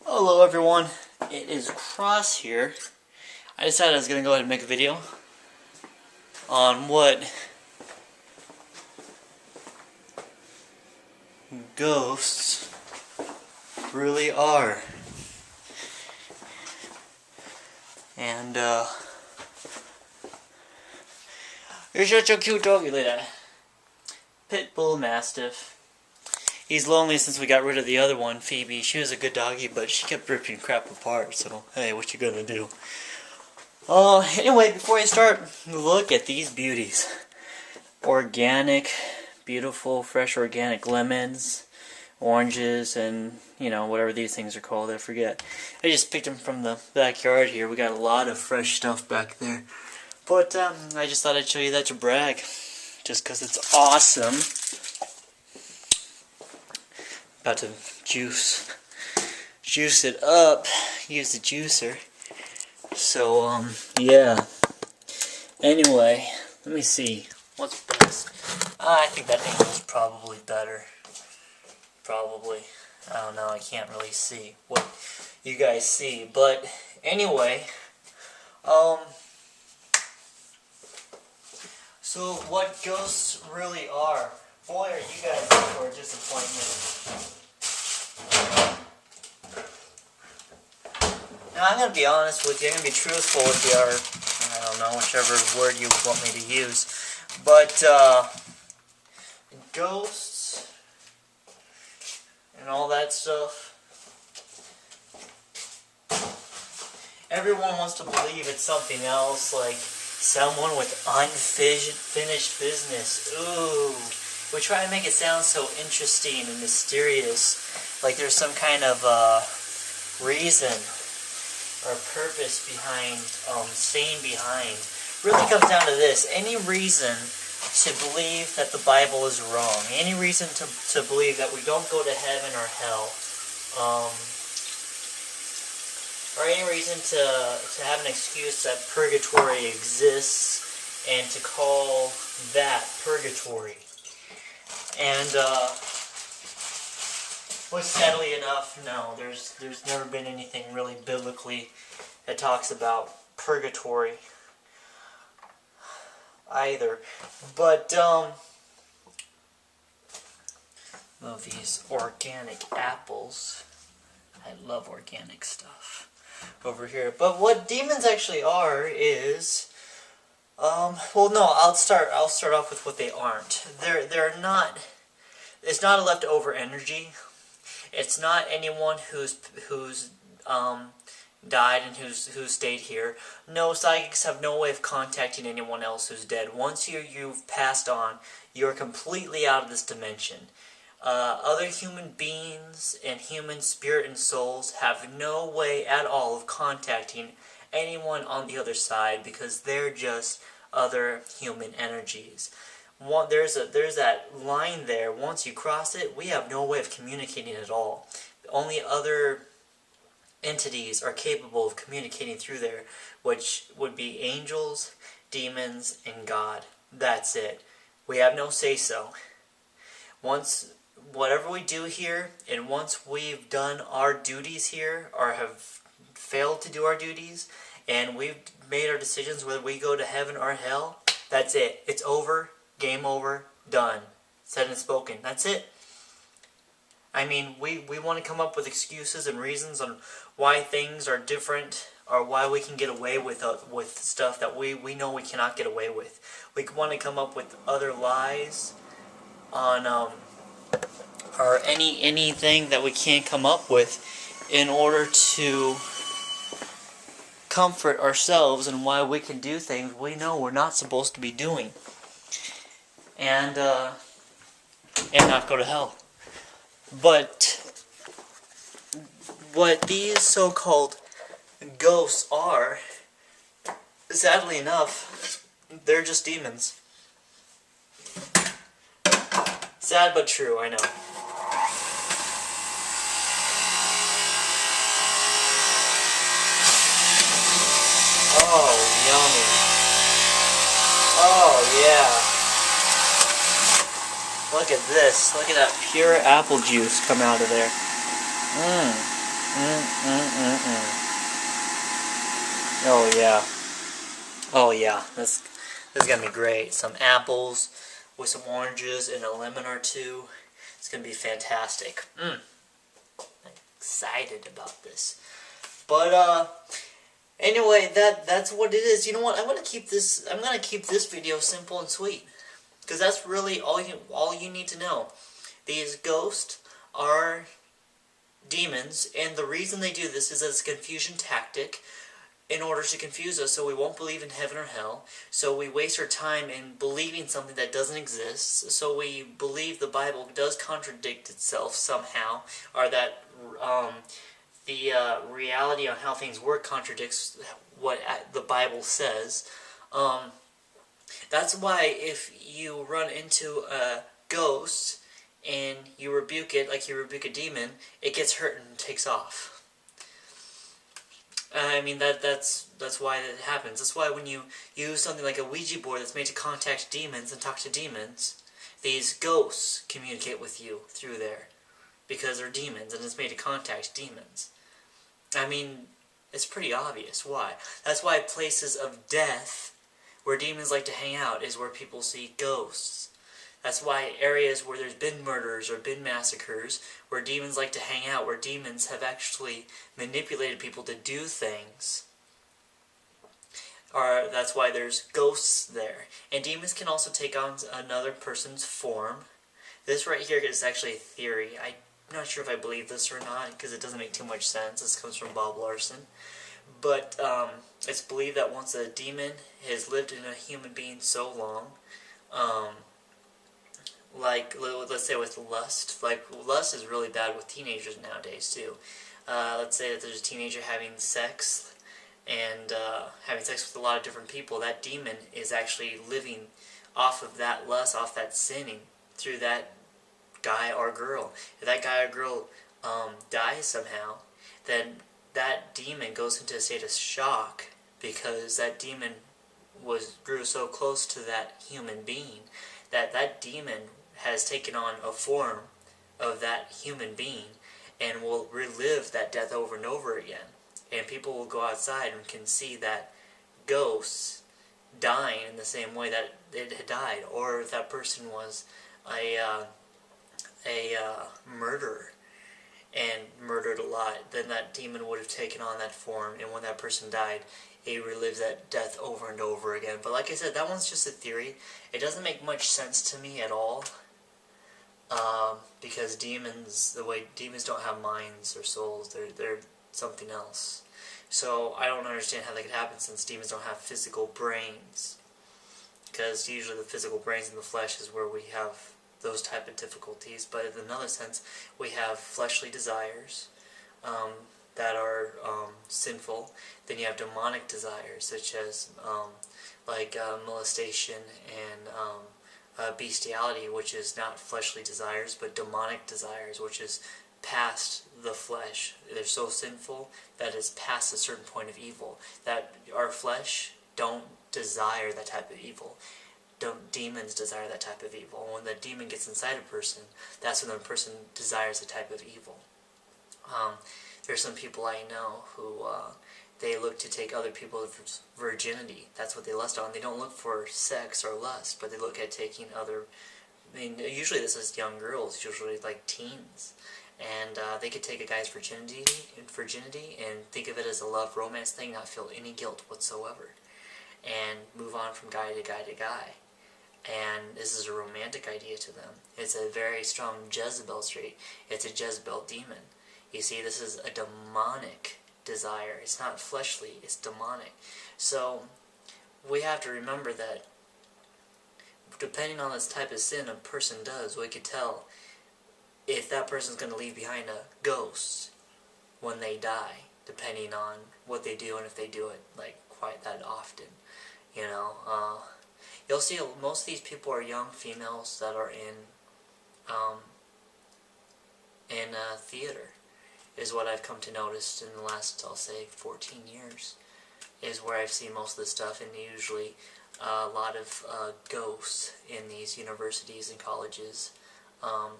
Hello everyone, it is Cross here. I decided I was going to go ahead and make a video on what ghosts really are. And here's such a cute doggy, look at that. Pit Bull Mastiff. He's lonely since we got rid of the other one, Phoebe. She was a good doggy, but she kept ripping crap apart, so hey, what you gonna do? Anyway, before I start, look at these beauties. Organic, beautiful, fresh organic lemons, oranges, and, you know, whatever these things are called, I forget. I just picked them from the backyard here. We got a lot of fresh stuff back there. But, I just thought I'd show you that to brag, just because it's awesome. About to juice it up, use the juicer. So, yeah. Anyway, let me see. What's best? I think that angle's probably better. Probably. I don't know, I can't really see what you guys see. But, anyway, so what ghosts really are. Boy, are you guys in for a disappointment. Now, I'm going to be honest with you. I'm going to be truthful with you, or, I don't know, whichever word you want me to use. But, ghosts and all that stuff, everyone wants to believe it's something else, like someone with unfinished business. Ooh. We try to make it sound so interesting and mysterious, like there's some kind of reason or purpose behind, staying behind. Really comes down to this: any reason to believe that the Bible is wrong, any reason to believe that we don't go to heaven or hell, or any reason to have an excuse that purgatory exists and to call that purgatory. And, well, sadly enough, no, there's never been anything really biblically that talks about purgatory either. But, love these organic apples. I love organic stuff over here. But what demons actually are is, well, no, I'll start off with what they aren't. They're not. It's not a leftover energy. It's not anyone who's died and who's stayed here. No, psychics have no way of contacting anyone else who's dead. Once you've passed on, you're completely out of this dimension. Other human beings and human spirit and souls have no way at all of contacting anyone on the other side, because they're just other human energies. There's that line there. Once you cross it, we have no way of communicating at all. Only other entities are capable of communicating through there, which would be angels, demons, and God. That's it. We have no say-so. Once whatever we do here, and once we've done our duties here, or have failed to do our duties, and we've made our decisions whether we go to heaven or hell, that's it. It's over. Game over. Done. Said and spoken. That's it. I mean, we want to come up with excuses and reasons on why things are different, or why we can get away with stuff that we know we cannot get away with. We want to come up with other lies on or anything that we can't come up with in order to comfort ourselves and why we can do things we know we're not supposed to be doing, and not go to hell. But what these so-called ghosts are, sadly enough, they're just demons. Sad but true, I know. Oh, yummy. Oh, yeah. Look at this. Look at that pure apple juice come out of there. Oh yeah. Oh yeah. This is gonna be great. Some apples with some oranges and a lemon or two. It's gonna be fantastic. I'm excited about this. But anyway, that's what it is. You know what? I'm gonna keep this video simple and sweet, because that's really all you need to know. These ghosts are demons, and the reason they do this is as a confusion tactic in order to confuse us so we won't believe in heaven or hell, so we waste our time in believing something that doesn't exist, so we believe the Bible does contradict itself somehow, or that the reality on how things work contradicts what the Bible says. That's why if you run into a ghost and you rebuke it like you rebuke a demon, it gets hurt and takes off. I mean, that's why that happens. That's why when you use something like a Ouija board that's made to contact demons and talk to demons, these ghosts communicate with you through there, because they're demons and it's made to contact demons. I mean, it's pretty obvious why. That's why places of death where demons like to hang out is where people see ghosts. That's why areas where there's been murders or been massacres, where demons like to hang out, where demons have actually manipulated people to do things, that's why there's ghosts there. And demons can also take on another person's form. This right here is actually a theory. I'm not sure if I believe this or not, because it doesn't make too much sense. This comes from Bob Larson. But it's believed that once a demon has lived in a human being so long, like, let's say with lust. Like, lust is really bad with teenagers nowadays, too. Let's say that there's a teenager having sex, and having sex with a lot of different people. That demon is actually living off of that lust, off that sinning, through that guy or girl. If that guy or girl dies somehow, then that demon goes into a state of shock, because that demon grew so close to that human being that that demon has taken on a form of that human being and will relive that death over and over again. And people will go outside and can see that ghost dying in the same way that it had died. Or if that person was a murderer and murdered a lot, then that demon would have taken on that form, and when that person died, it relives that death over and over again. But like I said, that one's just a theory. It doesn't make much sense to me at all, because demons don't have minds or souls. They're something else. So I don't understand how that could happen, since demons don't have physical brains, because usually the physical brains in the flesh is where we have those type of difficulties. But in another sense, we have fleshly desires that are sinful. Then you have demonic desires, such as molestation and bestiality, which is not fleshly desires, but demonic desires, which is past the flesh. They're so sinful that it's past a certain point of evil, that our flesh don't desire that type of evil. Demons desire that type of evil. And when the demon gets inside a person, that's when the person desires a type of evil. There's some people I know who they look to take other people's virginity. That's what they lust on. They don't look for sex or lust, but they look at taking other. I mean, usually this is young girls, usually like teens, and they could take a guy's virginity and think of it as a love romance thing, not feel any guilt whatsoever, and move on from guy to guy to guy. And this is a romantic idea to them. It's a very strong Jezebel trait. It's a Jezebel demon. You see, this is a demonic desire. It's not fleshly, it's demonic. So we have to remember that depending on this type of sin a person does, we could tell if that person's going to leave behind a ghost when they die, depending on what they do and if they do it like quite that often. You know, you'll see most of these people are young females that are in theater, is what I've come to notice in the last, I'll say, 14 years, is where I've seen most of this stuff, and usually a lot of ghosts in these universities and colleges,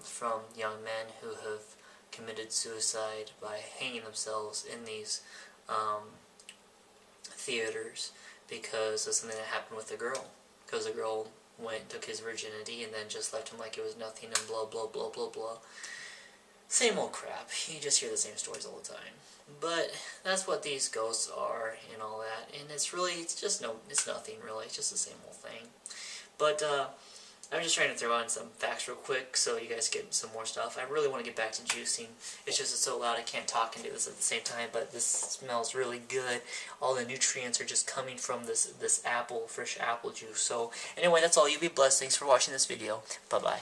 from young men who have committed suicide by hanging themselves in these theaters because of something that happened with the girl. Because the girl went and took his virginity and then just left him like it was nothing and blah blah blah blah blah. Same old crap. You just hear the same stories all the time. But that's what these ghosts are and all that. And it's nothing really. It's just the same old thing. But I'm just trying to throw on some facts real quick so you guys get some more stuff. I really want to get back to juicing. It's just it's so loud I can't talk and do this at the same time, but this smells really good. All the nutrients are just coming from this fresh apple juice. So anyway, that's all. You be blessed. Thanks for watching this video. Bye-bye.